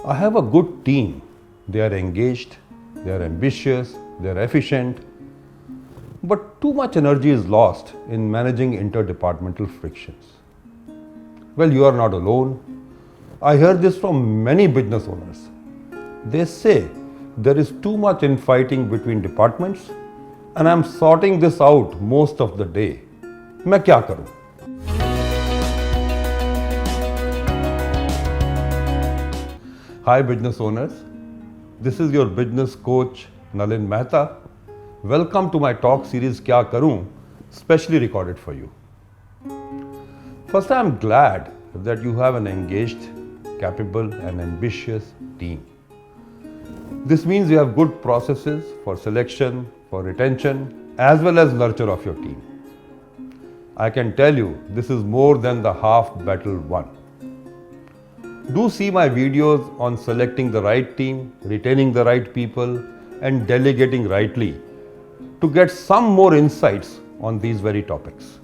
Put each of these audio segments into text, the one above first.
I have a good team. They are engaged, they are ambitious, they are efficient. But too much energy is lost in managing interdepartmental frictions. Well, you are not alone. I hear this from many business owners. They say there is too much infighting between departments and I'm sorting this out most of the day. मैं क्या करूं? Hi business owners, this is your business coach Nalin Mehta. Welcome to my talk series Kya Karun, specially recorded for you. First, I am glad that you have an engaged, capable and ambitious team. This means you have good processes for selection, for retention as well as nurture of your team. I can tell you this is more than the half battle won. Do see my videos on selecting the right team, retaining the right people and delegating rightly to get some more insights on these very topics.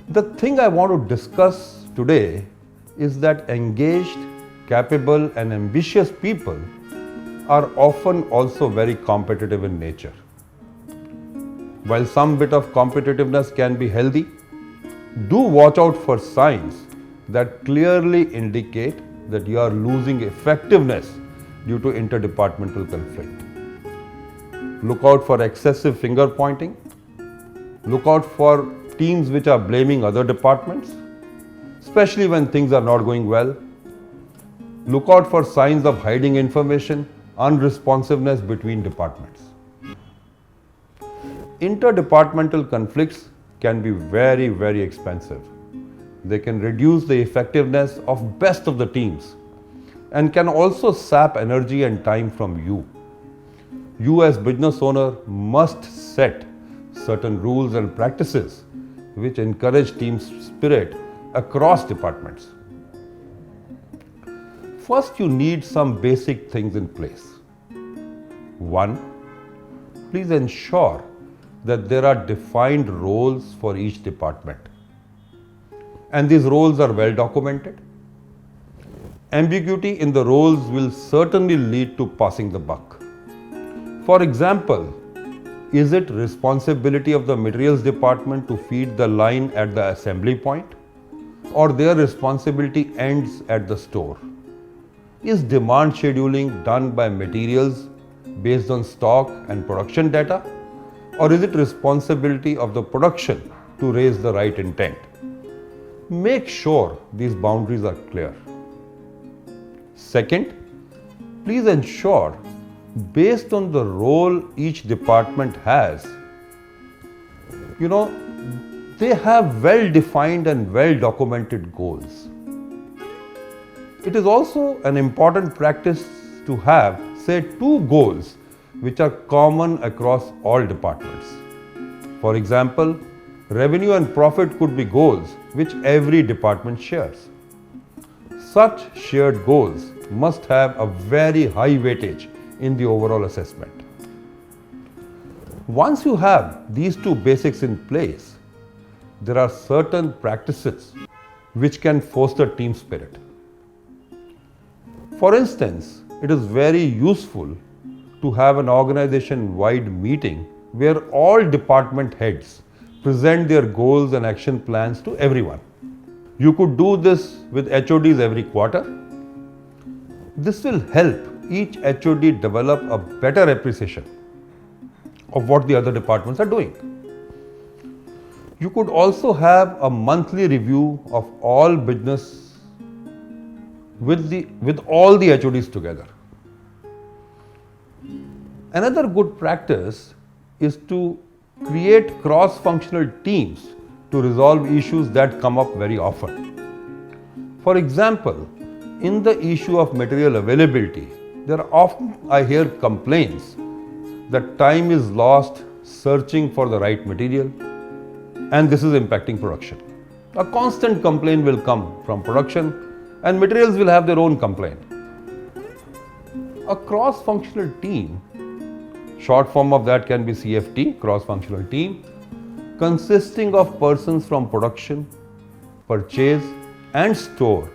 The thing I want to discuss today is that engaged, capable and ambitious people are often also very competitive in nature. While some bit of competitiveness can be healthy, do watch out for signs that clearly indicate that you are losing effectiveness due to interdepartmental conflict. Look out for excessive finger pointing. Look out for teams which are blaming other departments, especially when things are not going well. Look out for signs of hiding information, unresponsiveness between departments. Interdepartmental conflicts can be very, very expensive. They can reduce the effectiveness of best of the teams and can also sap energy and time from you. You as business owner must set certain rules and practices which encourage team spirit across departments. First, you need some basic things in place. 1. Please ensure that there are defined roles for each department. And these roles are well documented. Ambiguity in the roles will certainly lead to passing the buck. For example, is it responsibility of the materials department to feed the line at the assembly point, or their responsibility ends at the store? Is demand scheduling done by materials based on stock and production data, or is it responsibility of the production to raise the right intent? Make sure these boundaries are clear. Second, please ensure, based on the role each department has, they have well-defined and well-documented goals. It is also an important practice to have, say, 2 goals which are common across all departments. For example, revenue and profit could be goals which every department shares. Such shared goals must have a very high weightage in the overall assessment. Once you have these 2 basics in place, there are certain practices which can foster team spirit. For instance, it is very useful to have an organization-wide meeting where all department heads present their goals and action plans to everyone. You could do this with HODs every quarter. This will help each HOD develop a better appreciation of what the other departments are doing. You could also have a monthly review of all business with all the HODs together. Another good practice is to create cross-functional teams to resolve issues that come up very often. For example, in the issue of material availability, there are often I hear complaints that time is lost searching for the right material and this is impacting production. A constant complaint will come from production and materials will have their own complaint. A cross-functional team, short form of that can be CFT, cross-functional team, consisting of persons from production, purchase and store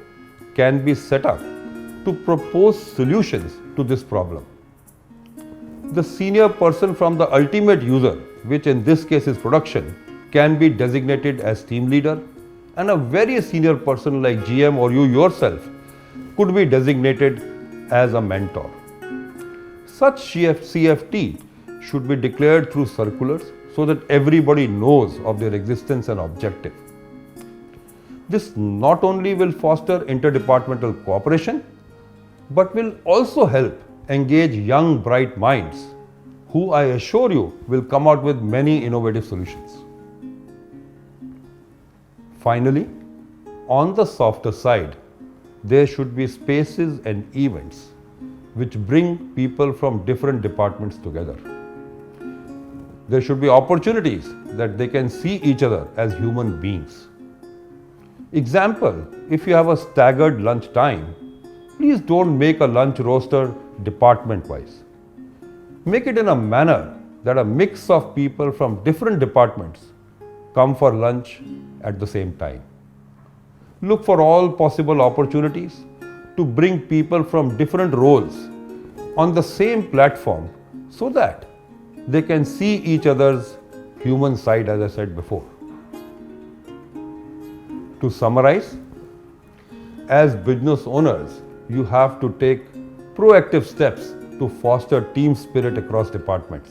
can be set up to propose solutions to this problem. The senior person from the ultimate user, which in this case is production, can be designated as team leader, and a very senior person like GM or you yourself could be designated as a mentor. Such CFT should be declared through circulars so that everybody knows of their existence and objective. This not only will foster interdepartmental cooperation, but will also help engage young bright minds who I assure you will come out with many innovative solutions. Finally, on the softer side, there should be spaces and events which bring people from different departments together. There should be opportunities that they can see each other as human beings. Example, if you have a staggered lunch time, please don't make a lunch roster department-wise. Make it in a manner that a mix of people from different departments come for lunch at the same time. Look for all possible opportunities to bring people from different roles on the same platform so that they can see each other's human side, as I said before. To summarize, as business owners, you have to take proactive steps to foster team spirit across departments.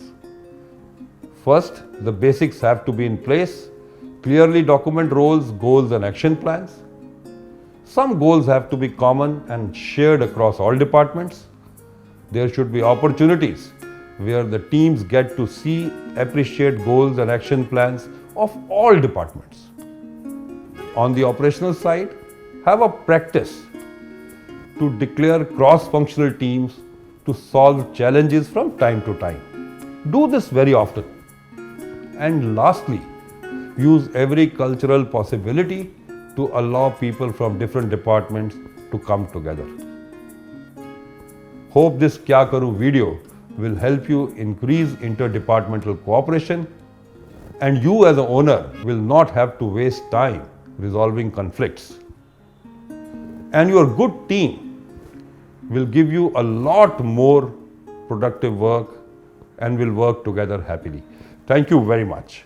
First, the basics have to be in place. Clearly document roles, goals and action plans. Some goals have to be common and shared across all departments. There should be opportunities where the teams get to see, appreciate goals and action plans of all departments. On the operational side, have a practice to declare cross-functional teams to solve challenges from time to time. Do this very often. And lastly, use every cultural possibility to allow people from different departments to come together. Hope this Kya Karu video will help you increase interdepartmental cooperation, and you as an owner will not have to waste time resolving conflicts. And your good team will give you a lot more productive work and will work together happily. Thank you very much.